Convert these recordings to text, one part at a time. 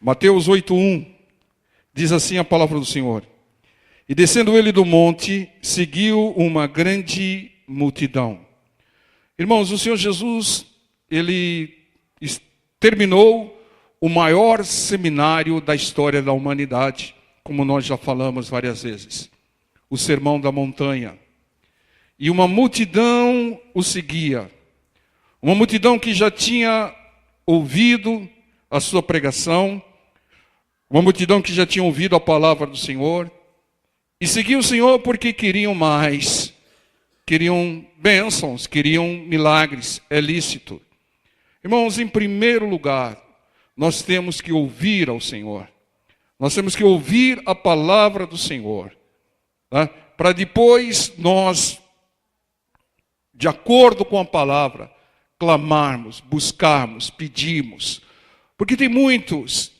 Mateus 8:1, diz assim a palavra do Senhor. E descendo ele do monte, seguiu uma grande multidão. Irmãos, o Senhor Jesus, ele terminou o maior seminário da história da humanidade, como nós já falamos várias vezes. O Sermão da Montanha. E uma multidão o seguia. Uma multidão que já tinha ouvido a sua pregação. Uma multidão que já tinha ouvido a palavra do Senhor. E seguia o Senhor porque queriam mais. Queriam bênçãos, queriam milagres. É lícito. Irmãos, em primeiro lugar, nós temos que ouvir ao Senhor. Nós temos que ouvir a palavra do Senhor. Tá? Para depois nós, de acordo com a palavra, clamarmos, buscarmos, pedirmos. Porque tem muitos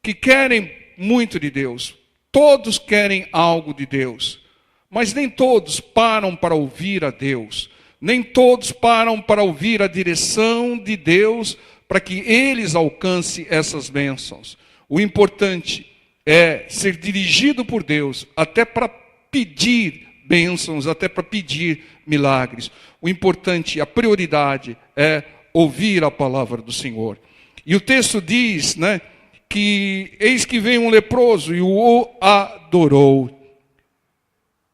que querem muito de Deus. Todos querem algo de Deus. Mas nem todos param para ouvir a Deus. Nem todos param para ouvir a direção de Deus para que eles alcancem essas bênçãos. O importante é ser dirigido por Deus até para pedir bênçãos, até para pedir milagres. O importante, a prioridade é ouvir a palavra do Senhor. E o texto diz, que eis que veio um leproso e o adorou.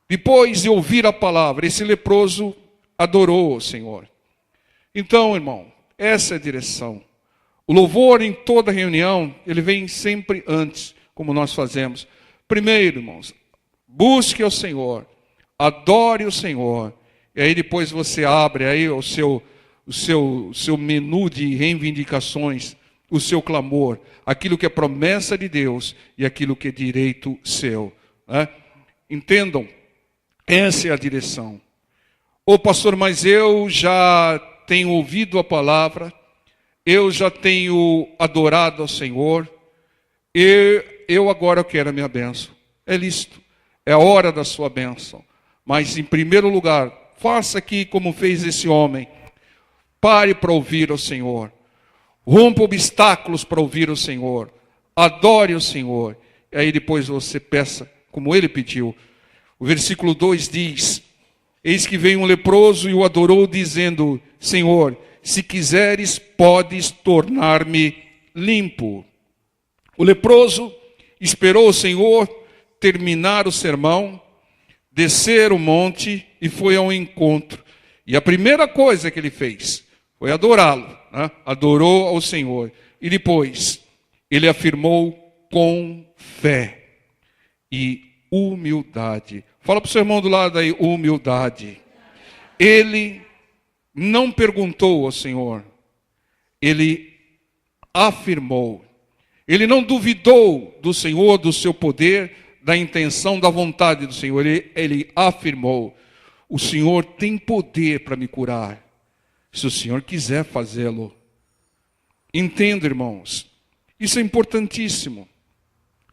Depois de ouvir a palavra, esse leproso adorou o Senhor. Então, irmão, essa é a direção. O louvor em toda reunião, ele vem sempre antes, como nós fazemos. Primeiro, irmãos, busque ao Senhor, adore o Senhor, e aí depois você abre aí o seu menu de reivindicações, o seu clamor, aquilo que é promessa de Deus e aquilo que é direito seu. Entendam, essa é a direção. Ô pastor, mas eu já tenho ouvido a palavra, eu já tenho adorado ao Senhor, e eu agora quero a minha bênção. É lícito, é a hora da sua bênção. Mas em primeiro lugar, faça aqui como fez esse homem. Pare para ouvir ao Senhor. Rompa obstáculos para ouvir o Senhor. Adore o Senhor. E aí depois você peça como ele pediu. O versículo 2 diz: eis que veio um leproso e o adorou, dizendo: Senhor, se quiseres, podes tornar-me limpo. O leproso esperou o Senhor terminar o sermão, descer o monte e foi ao encontro. E a primeira coisa que ele fez foi adorá-lo. Adorou ao Senhor. E depois, ele afirmou com fé e humildade. Fala para o seu irmão do lado aí, humildade. Ele não perguntou ao Senhor. Ele afirmou. Ele não duvidou do Senhor, do seu poder, da intenção, da vontade do Senhor. Ele afirmou: o Senhor tem poder para me curar, se o Senhor quiser fazê-lo. Entenda, irmãos, isso é importantíssimo.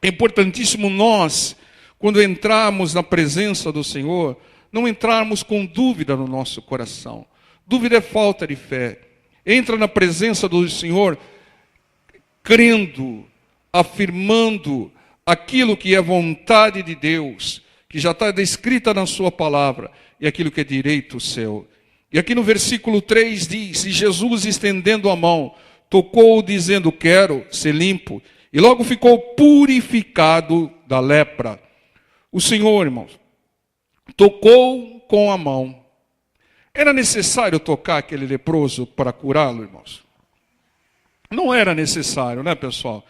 É importantíssimo nós, quando entrarmos na presença do Senhor, não entrarmos com dúvida no nosso coração. Dúvida é falta de fé. Entra na presença do Senhor crendo, afirmando aquilo que é vontade de Deus, que já está descrita na sua palavra, e aquilo que é direito seu. E aqui no versículo 3 diz: e Jesus, estendendo a mão, tocou, dizendo: quero ser limpo. E logo ficou purificado da lepra. O Senhor, irmãos, tocou com a mão. Era necessário tocar aquele leproso para curá-lo, irmãos? Não era necessário, né, pessoal?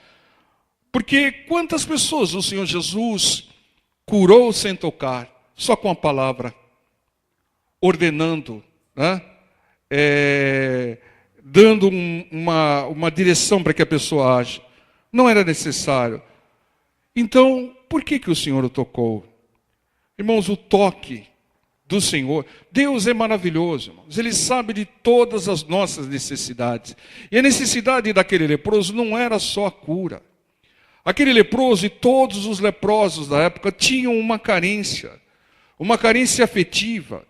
Porque quantas pessoas o Senhor Jesus curou sem tocar, só com a palavra, ordenando, dando uma direção para que a pessoa age. Não era necessário. Então, por que o Senhor o tocou? Irmãos, o toque do Senhor, Deus é maravilhoso, irmãos. Ele sabe de todas as nossas necessidades. E a necessidade daquele leproso não era só a cura. Aquele leproso e todos os leprosos da época tinham uma carência afetiva.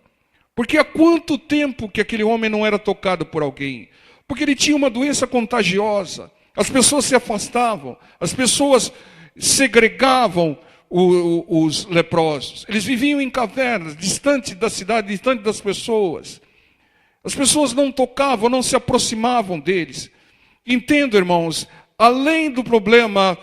Porque há quanto tempo que aquele homem não era tocado por alguém? Porque ele tinha uma doença contagiosa. As pessoas se afastavam, as pessoas segregavam os leprosos. Eles viviam em cavernas, distante da cidade, distante das pessoas. As pessoas não tocavam, não se aproximavam deles. Entendo, irmãos, além do problema,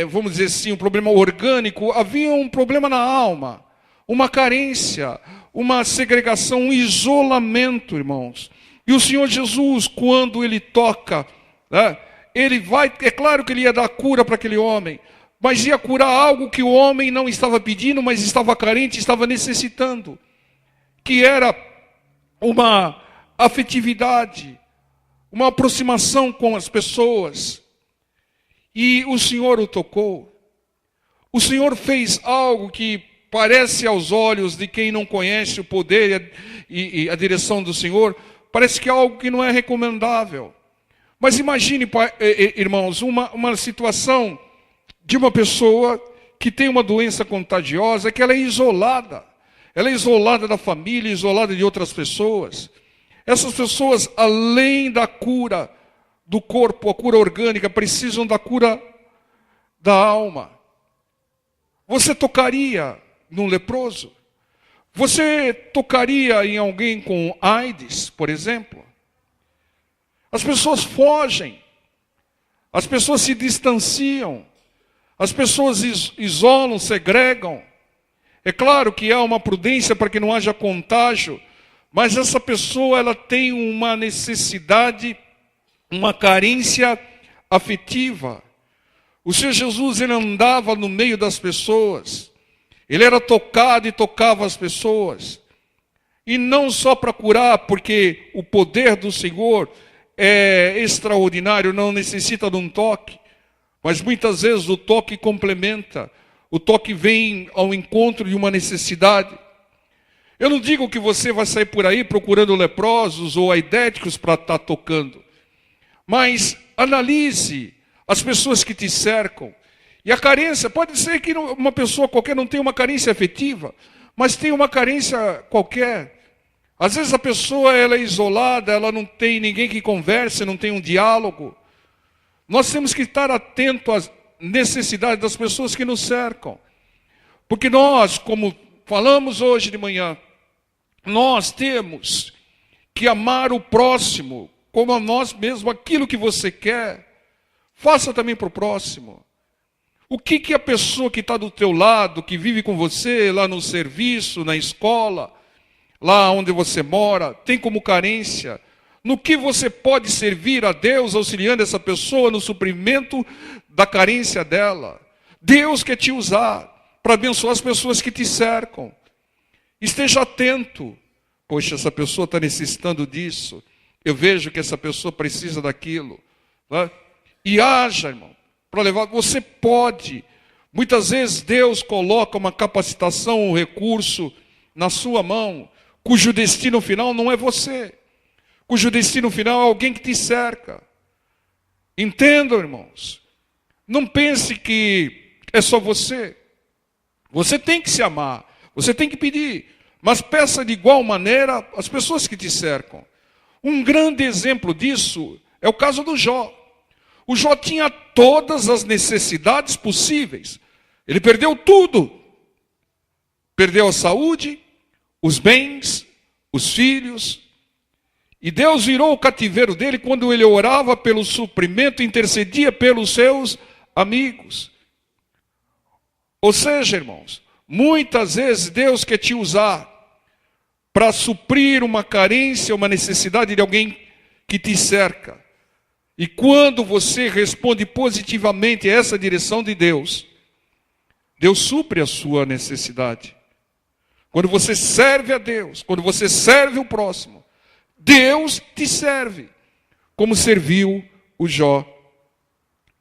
vamos dizer assim, um problema orgânico, havia um problema na alma, uma carência, uma segregação, um isolamento, irmãos. E o Senhor Jesus, quando Ele toca, né, Ele vai, é claro que Ele ia dar cura para aquele homem, mas ia curar algo que o homem não estava pedindo, mas estava carente, estava necessitando, que era uma afetividade, uma aproximação com as pessoas. E o Senhor o tocou. O Senhor fez algo que parece aos olhos de quem não conhece o poder e a direção do Senhor, parece que é algo que não é recomendável. Mas imagine, irmãos, uma situação de uma pessoa que tem uma doença contagiosa, que ela é isolada. Ela é isolada da família, isolada de outras pessoas. Essas pessoas, além da cura do corpo, a cura orgânica, precisam da cura da alma. Você tocaria num leproso? Você tocaria em alguém com AIDS, por exemplo? As pessoas fogem, as pessoas se distanciam, as pessoas isolam, segregam. É claro que há uma prudência para que não haja contágio, mas essa pessoa ela tem uma necessidade, uma carência afetiva. O Senhor Jesus ele andava no meio das pessoas, ele era tocado e tocava as pessoas. E não só para curar, porque o poder do Senhor é extraordinário, não necessita de um toque. Mas muitas vezes o toque complementa, o toque vem ao encontro de uma necessidade. Eu não digo que você vai sair por aí procurando leprosos ou aidéticos para estar tocando. Mas analise as pessoas que te cercam. E a carência, pode ser que uma pessoa qualquer não tenha uma carência afetiva, mas tem uma carência qualquer. Às vezes a pessoa ela é isolada, ela não tem ninguém que converse, não tem um diálogo. Nós temos que estar atentos às necessidades das pessoas que nos cercam. Porque nós, como falamos hoje de manhã, nós temos que amar o próximo como a nós mesmos. Aquilo que você quer, faça também para o próximo. O que a pessoa que está do teu lado, que vive com você, lá no serviço, na escola, lá onde você mora, tem como carência? No que você pode servir a Deus, auxiliando essa pessoa no suprimento da carência dela? Deus quer te usar para abençoar as pessoas que te cercam. Esteja atento. Poxa, essa pessoa está necessitando disso. Eu vejo que essa pessoa precisa daquilo. Né? E haja, irmão, para levar. Você pode. Muitas vezes Deus coloca uma capacitação, um recurso na sua mão, cujo destino final não é você. Cujo destino final é alguém que te cerca. Entendam, irmãos. Não pense que é só você. Você tem que se amar. Você tem que pedir. Mas peça de igual maneira às pessoas que te cercam. Um grande exemplo disso é o caso do Jó. O Jó tinha todas as necessidades possíveis. Ele perdeu tudo. Perdeu a saúde, os bens, os filhos. E Deus virou o cativeiro dele quando ele orava pelo suprimento, intercedia pelos seus amigos. Ou seja, irmãos, muitas vezes Deus quer te usar para suprir uma carência, uma necessidade de alguém que te cerca. E quando você responde positivamente a essa direção de Deus, Deus supre a sua necessidade. Quando você serve a Deus, quando você serve o próximo, Deus te serve, como serviu o Jó.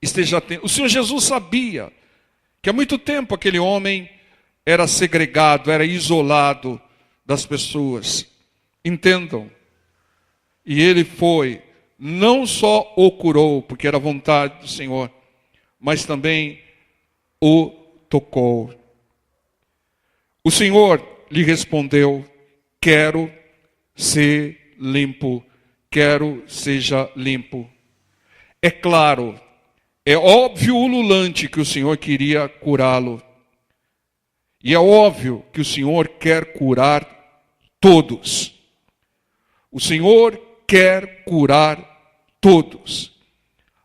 Esteja atento. O Senhor Jesus sabia que há muito tempo aquele homem era segregado, era isolado das pessoas. Entendam. E ele foi, não só o curou, porque era vontade do Senhor, mas também o tocou. O Senhor lhe respondeu: quero ser limpo, quero seja limpo. É claro, é óbvio ululante que o Senhor queria curá-lo. E é óbvio que o Senhor quer curar todos. O Senhor quer curar todos.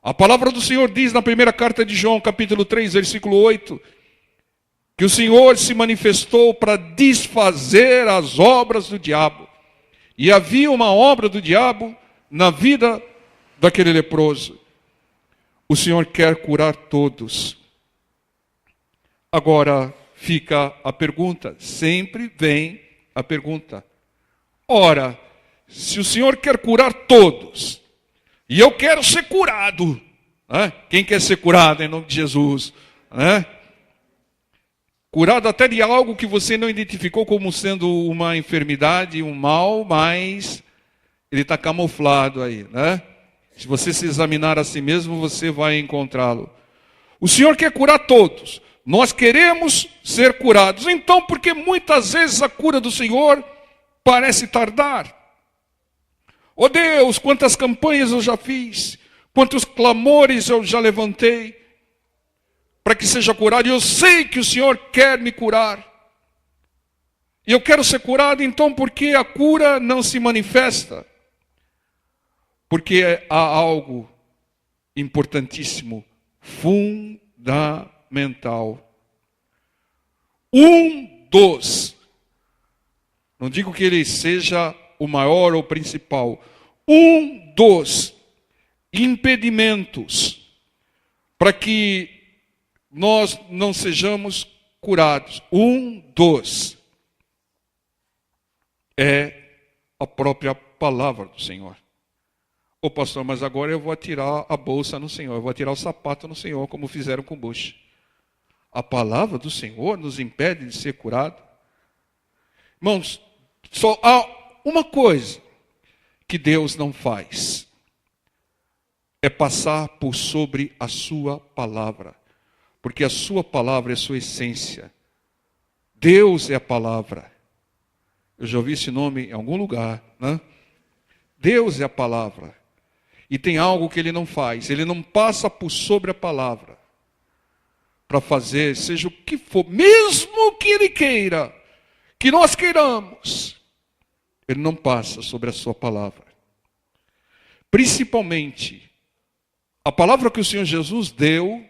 A palavra do Senhor diz na primeira carta de João, capítulo 3, versículo 8, que o Senhor se manifestou para desfazer as obras do diabo. E havia uma obra do diabo na vida daquele leproso. O Senhor quer curar todos. Agora fica a pergunta, sempre vem a pergunta. Ora, se o Senhor quer curar todos, e eu quero ser curado, né? Quem quer ser curado em nome de Jesus? Né? Curado até de algo que você não identificou como sendo uma enfermidade, um mal, mas ele está camuflado aí, né? Se você se examinar a si mesmo, você vai encontrá-lo. O Senhor quer curar todos. Nós queremos ser curados. Então, porque muitas vezes a cura do Senhor parece tardar. Oh Deus, quantas campanhas eu já fiz, quantos clamores eu já levantei para que seja curado. E eu sei que o Senhor quer me curar. E eu quero ser curado, então, porque a cura não se manifesta. Porque há algo importantíssimo, fundamental. Não digo que ele seja o maior ou principal, um dos impedimentos para que nós não sejamos curados, é a própria palavra do Senhor. Ô pastor, mas agora eu vou atirar a bolsa no Senhor, eu vou atirar o sapato no Senhor, como fizeram com Bush. A palavra do Senhor nos impede de ser curado? Irmãos, só há uma coisa que Deus não faz, é passar por sobre a sua palavra, porque a sua palavra é a sua essência. Deus é a palavra. Eu já ouvi esse nome em algum lugar, né? Deus é a palavra. E tem algo que ele não faz, ele não passa por sobre a palavra para fazer, seja o que for, mesmo que ele queira, que nós queiramos, ele não passa sobre a sua palavra. Principalmente, a palavra que o Senhor Jesus deu,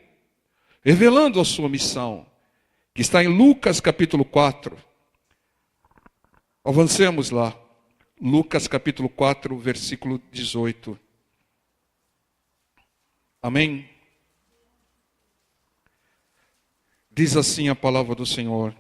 revelando a sua missão, que está em Lucas capítulo 4. Avancemos lá. Lucas capítulo 4, versículo 18. Amém? Diz assim a palavra do Senhor.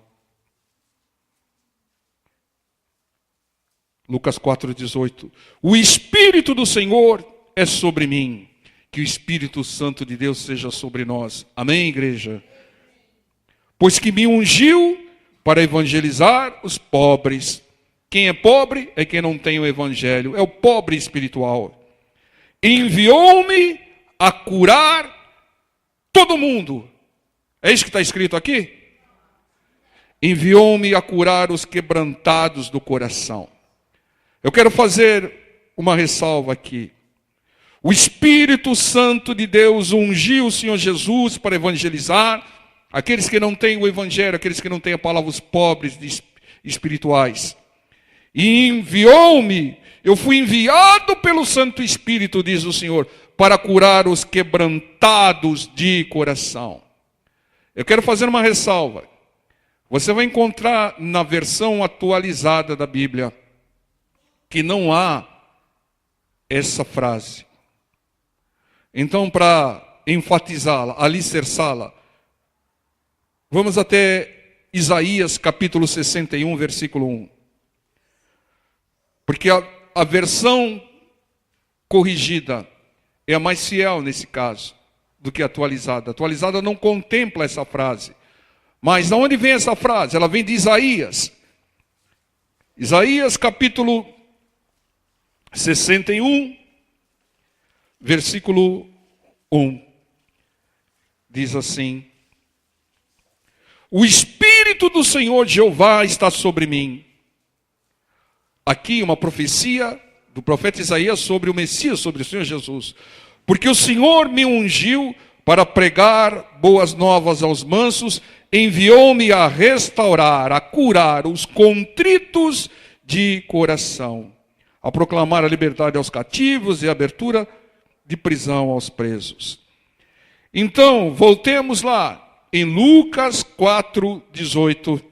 Lucas 4, 18. O Espírito do Senhor é sobre mim. Que o Espírito Santo de Deus seja sobre nós. Amém, igreja? Pois que me ungiu para evangelizar os pobres. Quem é pobre é quem não tem o evangelho. É o pobre espiritual. Enviou-me a curar todo mundo. É isso que está escrito aqui? Enviou-me a curar os quebrantados do coração. Eu quero fazer uma ressalva aqui. O Espírito Santo de Deus ungiu o Senhor Jesus para evangelizar aqueles que não têm o evangelho, aqueles que não têm a palavra, os pobres espirituais. E enviou-me, eu fui enviado pelo Santo Espírito, diz o Senhor, para curar os quebrantados de coração. Eu quero fazer uma ressalva. Você vai encontrar na versão atualizada da Bíblia que não há essa frase. Então, para enfatizá-la, alicerçá-la, vamos até Isaías capítulo 61, versículo 1. Porque a versão corrigida é a mais fiel nesse caso do que a atualizada. A atualizada não contempla essa frase. Mas de onde vem essa frase? Ela vem de Isaías. Isaías capítulo 61, versículo 1. Diz assim: o Espírito do Senhor Jeová está sobre mim. Aqui uma profecia do profeta Isaías sobre o Messias, sobre o Senhor Jesus. Porque o Senhor me ungiu para pregar boas novas aos mansos, enviou-me a restaurar, a curar os contritos de coração, a proclamar a liberdade aos cativos e a abertura de prisão aos presos. Então, voltemos lá em Lucas 4:18,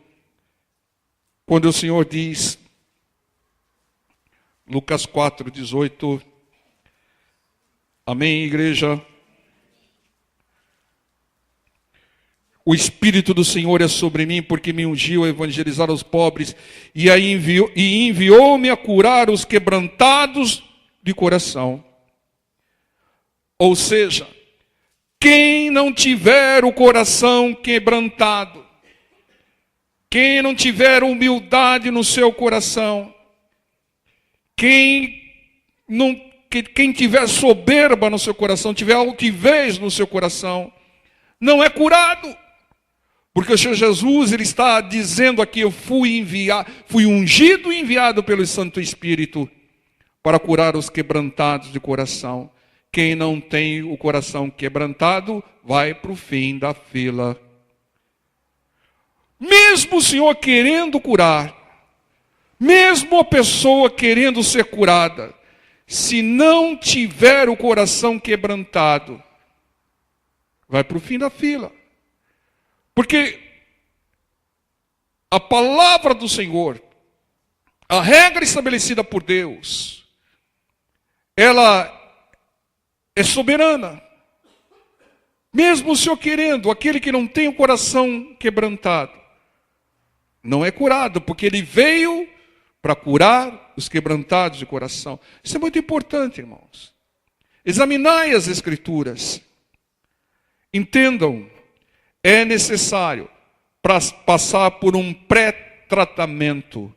quando o Senhor diz, Lucas 4:18, amém, igreja? O Espírito do Senhor é sobre mim, porque me ungiu a evangelizar os pobres, e enviou-me a curar os quebrantados de coração. Ou seja, quem não tiver o coração quebrantado, quem não tiver humildade no seu coração, quem tiver soberba no seu coração, tiver altivez no seu coração, não é curado. Porque o Senhor Jesus, Ele está dizendo aqui, eu fui ungido e enviado pelo Santo Espírito para curar os quebrantados de coração. Quem não tem o coração quebrantado, vai para o fim da fila. Mesmo o Senhor querendo curar, mesmo a pessoa querendo ser curada, se não tiver o coração quebrantado, vai para o fim da fila. Porque a palavra do Senhor, a regra estabelecida por Deus, ela é soberana. Mesmo o Senhor querendo, aquele que não tem o coração quebrantado, não é curado, porque Ele veio para curar os quebrantados de coração. Isso é muito importante, irmãos. Examinai as Escrituras. Entendam, é necessário passar por um pré-tratamento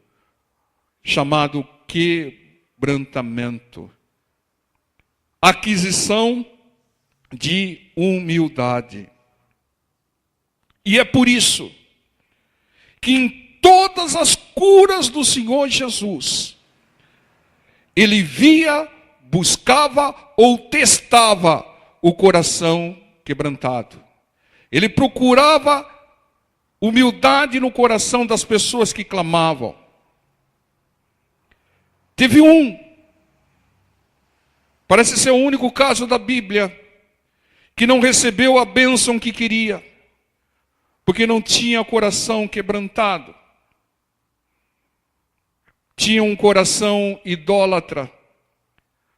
chamado quebrantamento. Aquisição de humildade. E é por isso que em todas as curas do Senhor Jesus, Ele via, buscava ou testava o coração quebrantado. Ele procurava humildade no coração das pessoas que clamavam. Teve parece ser o único caso da Bíblia, que não recebeu a bênção que queria, porque não tinha coração quebrantado. Tinha um coração idólatra,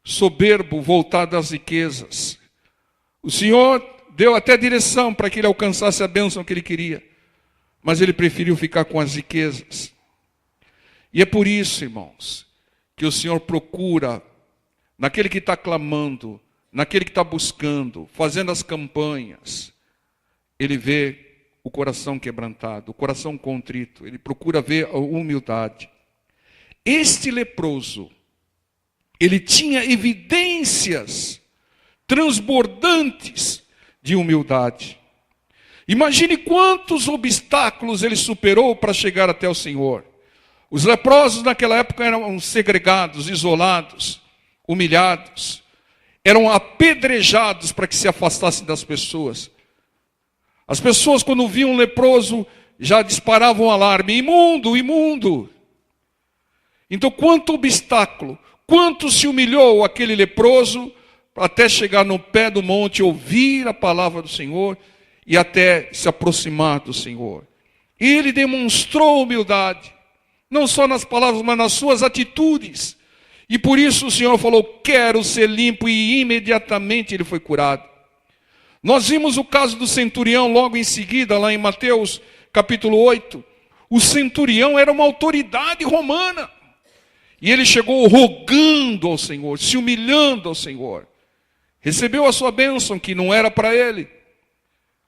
soberbo, voltado às riquezas. O Senhor deu até direção para que ele alcançasse a bênção que ele queria, mas ele preferiu ficar com as riquezas. E é por isso, irmãos, que o Senhor procura, naquele que está clamando, naquele que está buscando, fazendo as campanhas, Ele vê o coração quebrantado, o coração contrito, Ele procura ver a humildade. Este leproso, ele tinha evidências transbordantes de humildade. Imagine quantos obstáculos ele superou para chegar até o Senhor. Os leprosos naquela época eram segregados, isolados, humilhados. Eram apedrejados para que se afastassem das pessoas. As pessoas, quando viam um leproso, já disparavam um alarme: imundo, imundo. Então, quanto obstáculo, quanto se humilhou aquele leproso, até chegar no pé do monte, ouvir a palavra do Senhor e até se aproximar do Senhor. E ele demonstrou humildade, não só nas palavras, mas nas suas atitudes. E por isso o Senhor falou: quero ser limpo, e imediatamente ele foi curado. Nós vimos o caso do centurião logo em seguida, lá em Mateus capítulo 8. O centurião era uma autoridade romana. E ele chegou rogando ao Senhor, se humilhando ao Senhor. Recebeu a sua bênção, que não era para ele.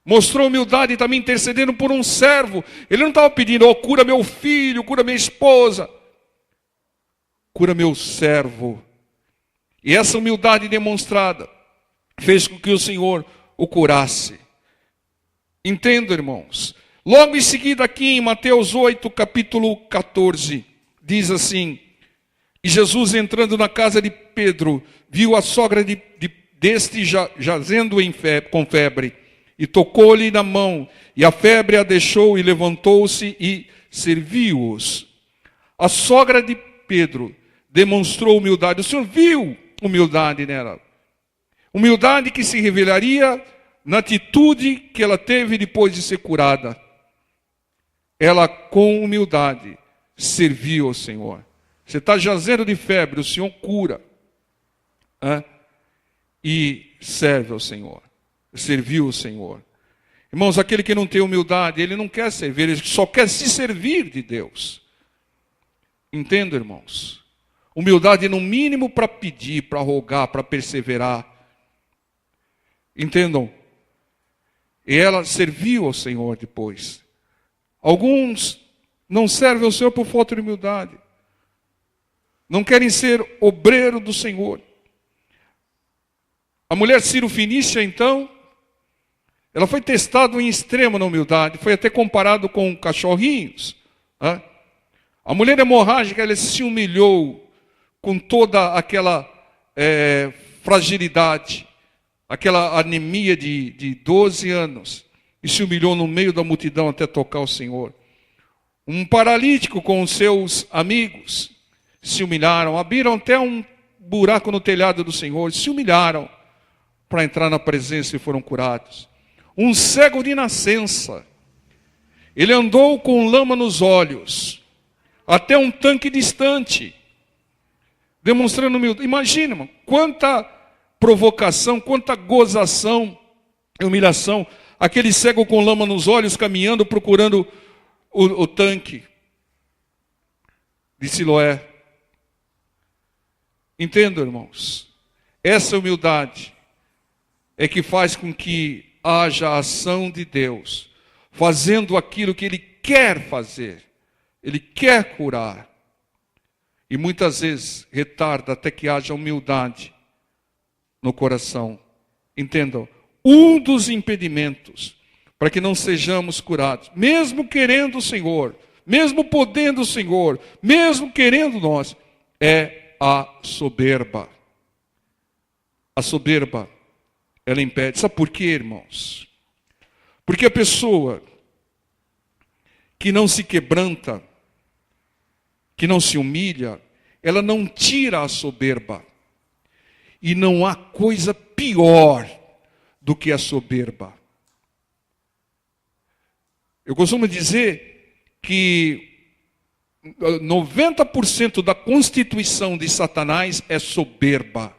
Mostrou humildade também intercedendo por um servo. Ele não estava pedindo: cura meu filho, cura minha esposa. Cura meu servo. E essa humildade demonstrada fez com que o Senhor o curasse. Entendo, irmãos. Logo em seguida aqui em Mateus 8, capítulo 14, diz assim: e Jesus, entrando na casa de Pedro, viu a sogra de deste jazendo com febre, e tocou-lhe na mão, e a febre a deixou, e levantou-se e serviu-os. A sogra de Pedro demonstrou humildade. O Senhor viu humildade nela. Humildade que se revelaria na atitude que ela teve depois de ser curada. Ela, com humildade, serviu ao Senhor. Você está jazendo de febre, o Senhor cura. E serve ao Senhor. Serviu ao Senhor. Irmãos, aquele que não tem humildade, ele não quer servir, ele só quer se servir de Deus. Entendo, irmãos? Humildade no mínimo para pedir, para rogar, para perseverar. Entendam? E ela serviu ao Senhor depois. Alguns não servem ao Senhor por falta de humildade. Não querem ser obreiro do Senhor. A mulher Ciro-Fenícia, então, ela foi testada em extremo na humildade. Foi até comparado com cachorrinhos. A mulher hemorrágica, ela se humilhou com toda aquela fragilidade, aquela anemia de 12 anos, e se humilhou no meio da multidão até tocar o Senhor. Um paralítico com os seus amigos se humilharam, abriram até um buraco no telhado do Senhor, se humilharam para entrar na presença e foram curados. Um cego de nascença, ele andou com lama nos olhos, até um tanque distante, demonstrando humildade. Imagina, irmão, quanta provocação, quanta gozação e humilhação. Aquele cego com lama nos olhos, caminhando, procurando o tanque de Siloé. Entendo, irmãos? Essa humildade é que faz com que haja a ação de Deus, fazendo aquilo que Ele quer fazer. Ele quer curar. E muitas vezes retarda até que haja humildade no coração. Entendam? Um dos impedimentos para que não sejamos curados, mesmo querendo o Senhor, mesmo podendo o Senhor, mesmo querendo nós, é a soberba. A soberba, ela impede. Sabe por quê, irmãos? Porque a pessoa que não se quebranta, que não se humilha, ela não tira a soberba. E não há coisa pior do que a soberba. Eu costumo dizer que 90% da constituição de Satanás é soberba.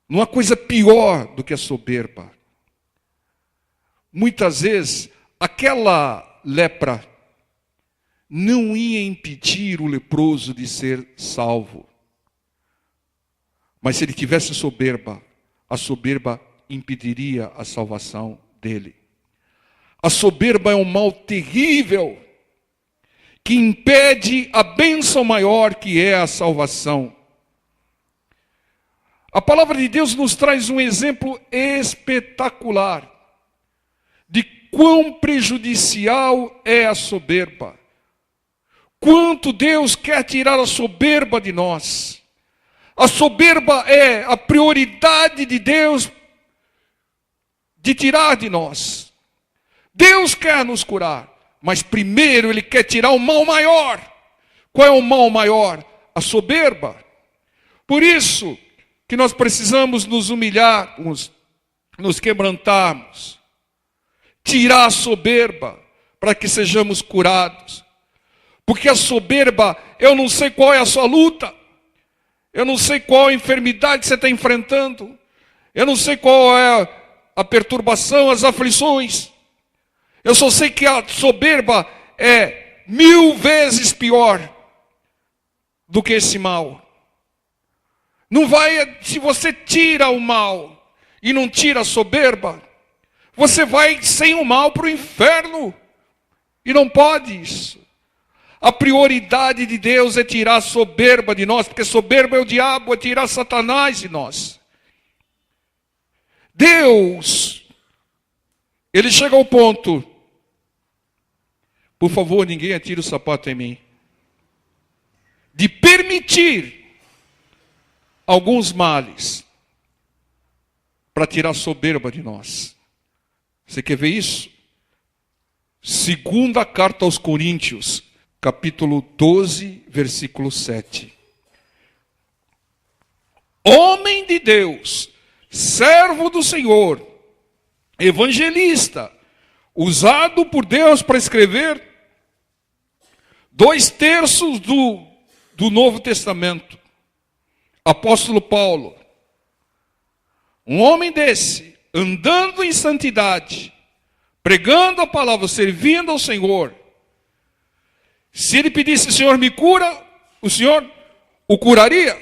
Não há coisa pior do que a soberba. Muitas vezes, aquela lepra não ia impedir o leproso de ser salvo. Mas se ele tivesse soberba, a soberba impediria a salvação dele. A soberba é um mal terrível que impede a bênção maior que é a salvação. A palavra de Deus nos traz um exemplo espetacular de quão prejudicial é a soberba. Quanto Deus quer tirar a soberba de nós. A soberba é a prioridade de Deus de tirar de nós. Deus quer nos curar, mas primeiro Ele quer tirar o mal maior. Qual é o mal maior? A soberba. Por isso que nós precisamos nos humilharmos, nos quebrantarmos, tirar a soberba para que sejamos curados. Porque a soberba, eu não sei qual é a sua luta, eu não sei qual a enfermidade você está enfrentando, eu não sei qual é a perturbação, as aflições. Eu só sei que a soberba é 1000 vezes pior do que esse mal. Não vai, se você tira o mal e não tira a soberba, você vai sem o mal para o inferno. E não pode isso. A prioridade de Deus é tirar a soberba de nós, porque soberba é o diabo, é tirar Satanás de nós. Deus, Ele chega ao ponto, por favor, ninguém atire o sapato em mim, de permitir alguns males para tirar a soberba de nós. Você quer ver isso? Segunda carta aos Coríntios, capítulo 12, versículo 7. Homem de Deus, servo do Senhor, evangelista, usado por Deus para escrever 2/3 do Novo Testamento. Apóstolo Paulo, um homem desse, andando em santidade, pregando a palavra, servindo ao Senhor. Se ele pedisse, Senhor, me cura, o Senhor o curaria.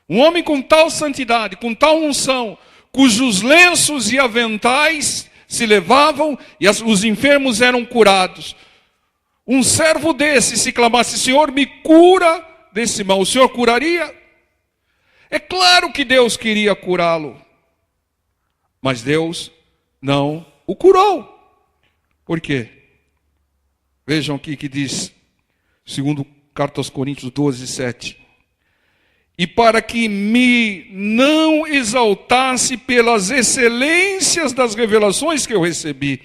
Um homem com tal santidade, com tal unção, cujos lenços e aventais se levavam e os enfermos eram curados. Um servo desse, se clamasse, Senhor, me cura desse mal, o Senhor curaria? É claro que Deus queria curá-lo. Mas Deus não o curou. Por quê? Vejam aqui que diz, segundo carta aos Coríntios 12, 7. E para que me não exaltasse pelas excelências das revelações que eu recebi,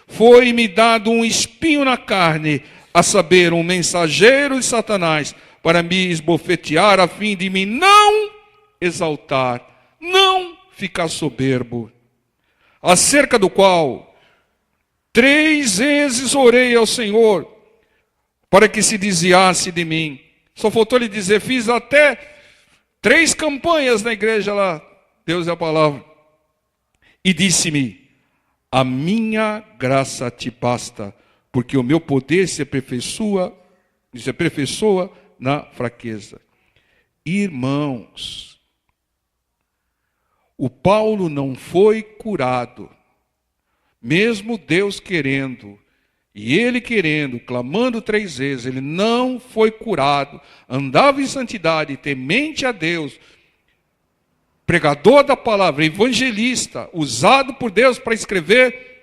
foi-me dado um espinho na carne, a saber, um mensageiro de Satanás, para me esbofetear, a fim de me não exaltar, não ficar soberbo. Acerca do qual 3 vezes orei ao Senhor, para que se desviasse de mim. Só faltou ele dizer, fiz até 3 campanhas na igreja lá, Deus é a palavra. E disse-me, a minha graça te basta, porque o meu poder se aperfeiçoa na fraqueza. Irmãos, o Paulo não foi curado, mesmo Deus querendo, e ele querendo, clamando 3 vezes, ele não foi curado, andava em santidade, temente a Deus, pregador da palavra, evangelista, usado por Deus para escrever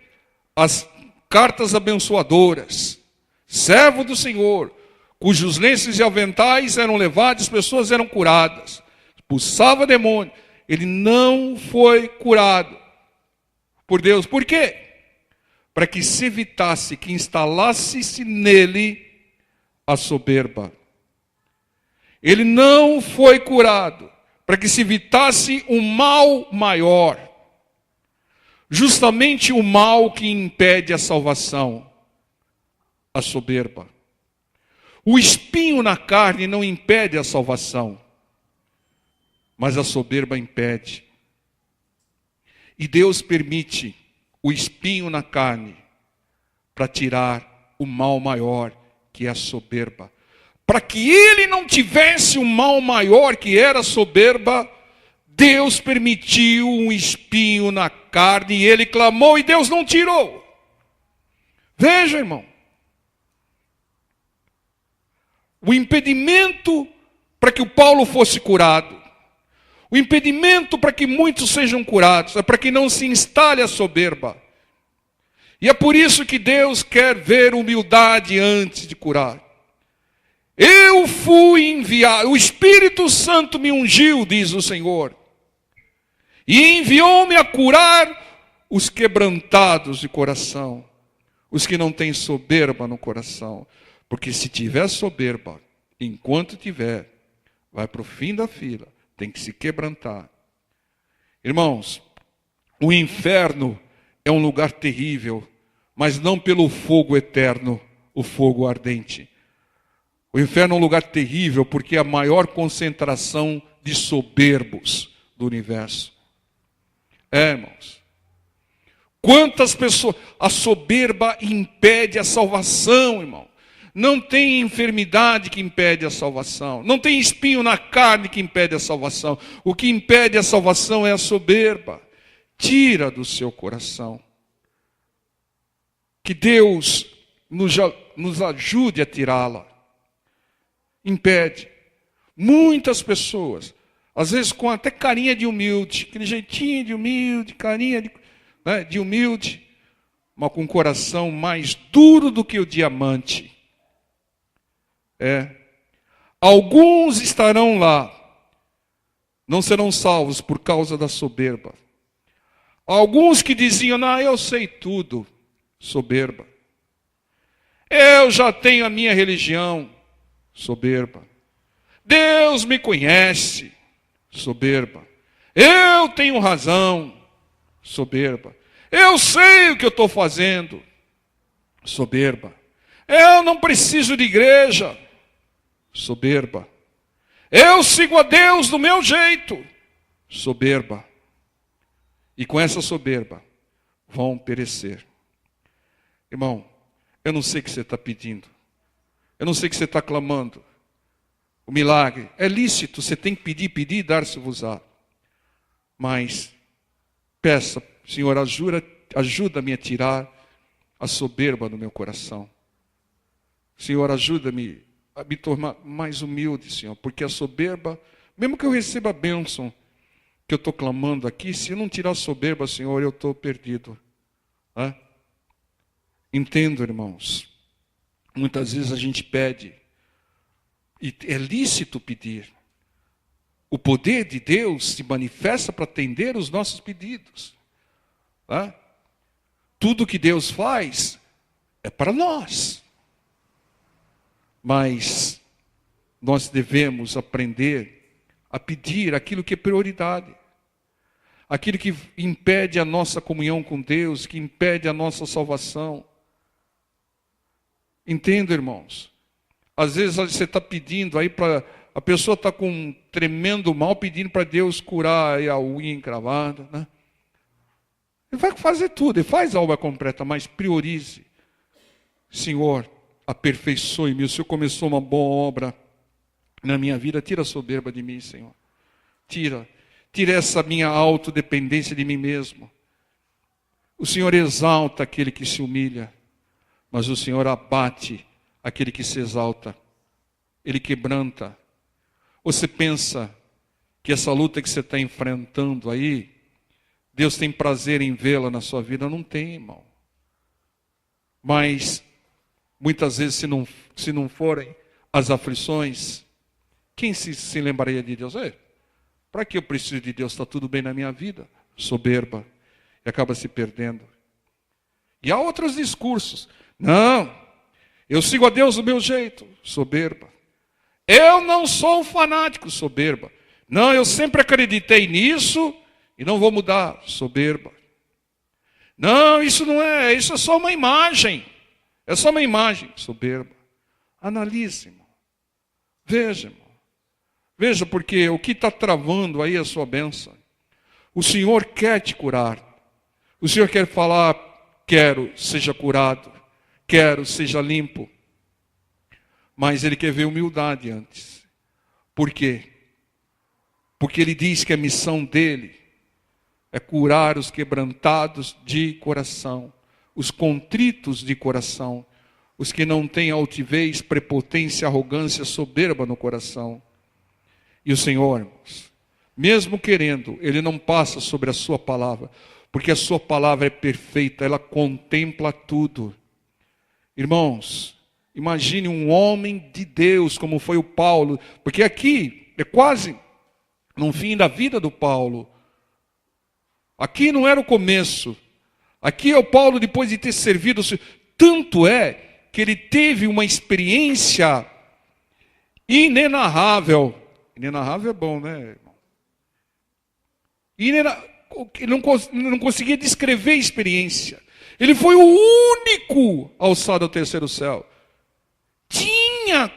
as cartas abençoadoras, servo do Senhor, cujos lenços e aventais eram levados, as pessoas eram curadas, expulsava demônio. Ele não foi curado por Deus. Por quê? Para que se evitasse, que instalasse-se nele a soberba. Ele não foi curado para que se evitasse um mal maior. Justamente o mal que impede a salvação, a soberba. O espinho na carne não impede a salvação, mas a soberba impede. E Deus permite o espinho na carne para tirar o mal maior, que é a soberba. Para que ele não tivesse o mal maior, que era a soberba, Deus permitiu um espinho na carne e ele clamou e Deus não tirou. Veja, irmão. O impedimento para que o Paulo fosse curado, o impedimento para que muitos sejam curados, é para que não se instale a soberba. E é por isso que Deus quer ver humildade antes de curar. Eu fui enviado, o Espírito Santo me ungiu, diz o Senhor, e enviou-me a curar os quebrantados de coração, os que não têm soberba no coração. Porque se tiver soberba, enquanto tiver, vai para o fim da fila, tem que se quebrantar. Irmãos, o inferno é um lugar terrível, mas não pelo fogo eterno, o fogo ardente. O inferno é um lugar terrível porque é a maior concentração de soberbos do universo. Irmãos, quantas pessoas, a soberba impede a salvação, irmão. Não tem enfermidade que impede a salvação. Não tem espinho na carne que impede a salvação. O que impede a salvação é a soberba. Tira do seu coração. Que Deus nos ajude a tirá-la. Impede. Muitas pessoas, às vezes com até carinha de humilde, aquele jeitinho de humilde, carinha de humilde, mas com um coração mais duro do que o diamante. Alguns estarão lá, não serão salvos por causa da soberba. Alguns que diziam, não, eu sei tudo, soberba. Eu já tenho a minha religião, soberba. Deus me conhece, soberba. Eu tenho razão, soberba. Eu sei o que eu estou fazendo, soberba. Eu não preciso de igreja, soberba. Eu sigo a Deus do meu jeito, soberba. E com essa soberba vão perecer. Irmão, eu não sei o que você está pedindo. Eu não sei o que você está clamando. O milagre é lícito, você tem que pedir e dar-se-vos-á. Mas peça, Senhor, ajuda-me a tirar a soberba do meu coração. Senhor, ajuda-me a me tornar mais humilde, Senhor, porque a soberba, mesmo que eu receba a bênção que eu estou clamando aqui, se eu não tirar a soberba, Senhor, eu estou perdido. Entendo, irmãos. Muitas vezes a gente pede, e é lícito pedir. O poder de Deus se manifesta para atender os nossos pedidos. Tudo que Deus faz é para nós. Mas nós devemos aprender a pedir aquilo que é prioridade. Aquilo que impede a nossa comunhão com Deus, que impede a nossa salvação. Entenda, irmãos. Às vezes você está pedindo aí para... A pessoa está com um tremendo mal pedindo para Deus curar a unha encravada, né? Ele vai fazer tudo, ele faz a obra completa, mas priorize. Senhor, aperfeiçoe-me. O Senhor começou uma boa obra na minha vida. Tira a soberba de mim, Senhor. Tira essa minha autodependência de mim mesmo. O Senhor exalta aquele que se humilha, mas o Senhor abate aquele que se exalta. Ele quebranta. Você pensa que essa luta que você está enfrentando aí, Deus tem prazer em vê-la na sua vida? Não tem, irmão. Mas, muitas vezes, se não forem as aflições, quem se lembraria de Deus? Para que eu preciso de Deus? Está tudo bem na minha vida? Soberba. E acaba se perdendo. E há outros discursos. Não, eu sigo a Deus do meu jeito. Soberba. Eu não sou um fanático, soberba. Não, eu sempre acreditei nisso e não vou mudar, soberba. Não, isso é só uma imagem. É só uma imagem, soberba. Analise, irmão. Veja, irmão. Veja, porque o que está travando aí a sua bênção? O Senhor quer te curar. O Senhor quer falar, quero, seja curado. Quero, seja limpo. Mas Ele quer ver humildade antes. Por quê? Porque Ele diz que a missão dEle é curar os quebrantados de coração, os contritos de coração, os que não têm altivez, prepotência, arrogância, soberba no coração. E o Senhor, irmãos, mesmo querendo, Ele não passa sobre a sua palavra, porque a sua palavra é perfeita, ela contempla tudo. Irmãos, imagine um homem de Deus, como foi o Paulo, porque aqui é quase no fim da vida do Paulo. Aqui não era o começo. Aqui é o Paulo depois de ter servido. Tanto é que ele teve uma experiência inenarrável. Inenarrável é bom, né, irmão? Ele não conseguia descrever a experiência. Ele foi o único alçado ao terceiro céu. Tinha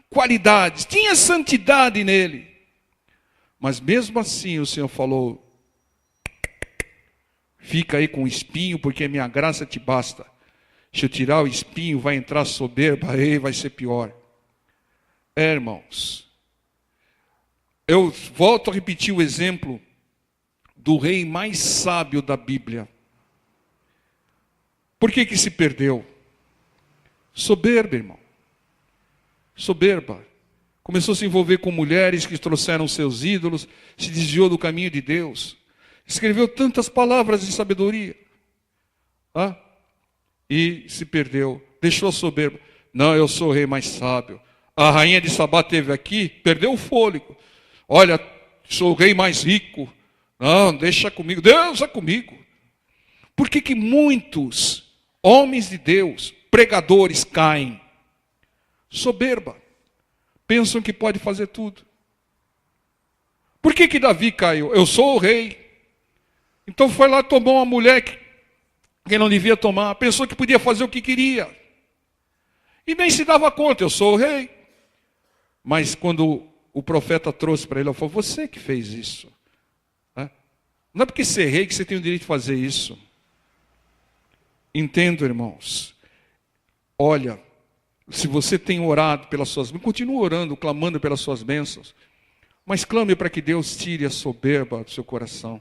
qualidades, tinha santidade nele. Mas mesmo assim o Senhor falou, fica aí com o espinho, porque minha graça te basta. Se eu tirar o espinho, vai entrar soberba, aí vai ser pior. Irmãos, eu volto a repetir o exemplo do rei mais sábio da Bíblia. Por que se perdeu? Soberba, irmão. Soberba. Começou a se envolver com mulheres que trouxeram seus ídolos, se desviou do caminho de Deus. Escreveu tantas palavras de sabedoria. E se perdeu. Deixou a soberba. Não, eu sou o rei mais sábio. A rainha de Sabá esteve aqui, perdeu o fôlego. Olha, sou o rei mais rico. Não, deixa comigo, Deus é comigo. Por que muitos homens de Deus, pregadores, caem? Soberba. Pensam que pode fazer tudo. Por que Davi caiu? Eu sou o rei. Então foi lá, tomou uma mulher que não devia tomar. Pensou que podia fazer o que queria. E nem se dava conta, eu sou o rei. Mas quando o profeta trouxe para ele, ele falou, você que fez isso. Não é porque ser rei que você tem o direito de fazer isso. Entendo, irmãos. Olha, se você tem orado pelas suas bênçãos, continue orando, clamando pelas suas bênçãos. Mas clame para que Deus tire a soberba do seu coração.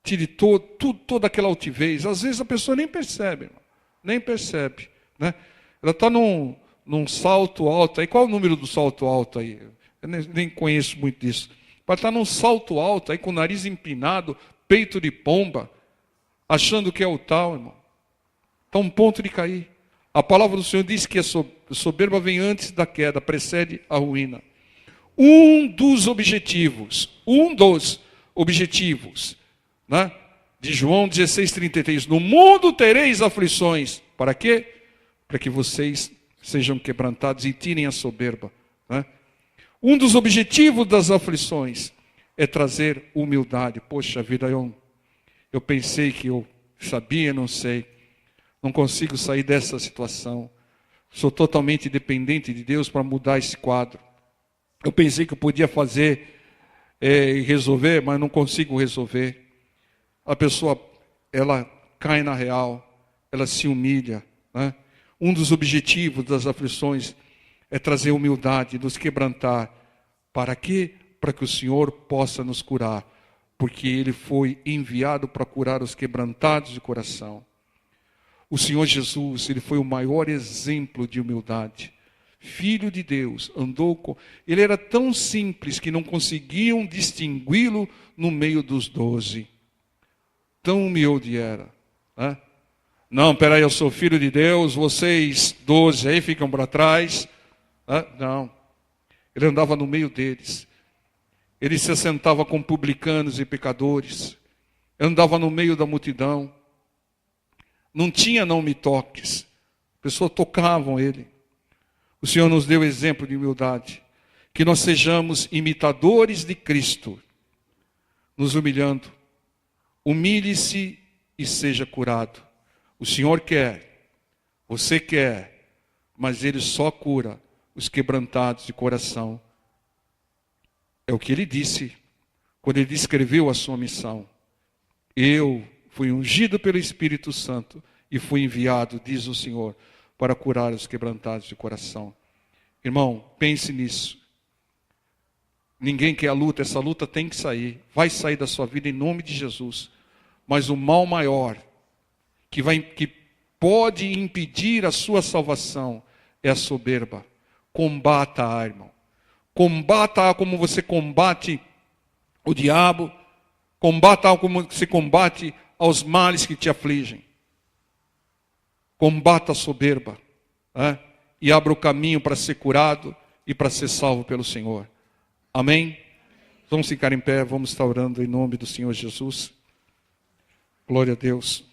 Tire toda aquela altivez. Às vezes a pessoa nem percebe, irmão. Nem percebe. Né? Ela está num salto alto. Aí, qual é o número do salto alto aí? Eu nem conheço muito disso. Mas está num salto alto, aí com o nariz empinado, peito de pomba, achando que é o tal, irmão. Está a um ponto de cair. A palavra do Senhor diz que a soberba vem antes da queda, precede a ruína. Um dos objetivos, né, de João 16:33, no mundo tereis aflições. Para quê? Para que vocês sejam quebrantados e tirem a soberba. Né? Um dos objetivos das aflições é trazer humildade. Poxa vida, eu pensei que eu sabia, não sei. Não consigo sair dessa situação. Sou totalmente dependente de Deus para mudar esse quadro. Eu pensei que eu podia fazer e resolver, mas não consigo resolver. A pessoa, ela cai na real, ela se humilha. Né? Um dos objetivos das aflições é trazer humildade, nos quebrantar. Para quê? Para que o Senhor possa nos curar. Porque Ele foi enviado para curar os quebrantados de coração. O Senhor Jesus, Ele foi o maior exemplo de humildade. Filho de Deus, Ele era tão simples que não conseguiam distingui-lo no meio dos 12. Tão humilde era. Né? Não, peraí, eu sou filho de Deus, vocês 12 aí ficam para trás. Não, ele andava no meio deles. Ele se assentava com publicanos e pecadores. Andava no meio da multidão. Não tinha não me toques. As pessoas tocavam ele. O Senhor nos deu exemplo de humildade. Que nós sejamos imitadores de Cristo. Nos humilhando. Humilhe-se e seja curado. O Senhor quer, você quer, mas Ele só cura os quebrantados de coração. É o que Ele disse quando Ele descreveu a sua missão. Eu fui ungido pelo Espírito Santo e fui enviado, diz o Senhor, para curar os quebrantados de coração. Irmão, pense nisso. Ninguém quer a luta, essa luta tem que sair. Vai sair da sua vida em nome de Jesus. Mas o mal maior que pode impedir a sua salvação é a soberba. Combata-a, irmão. Combata-a como você combate o diabo. Combata-a como você combate aos males que te afligem. Combata a soberba. E abra o caminho para ser curado e para ser salvo pelo Senhor. Amém? Vamos ficar em pé, vamos estar orando em nome do Senhor Jesus. Glória a Deus.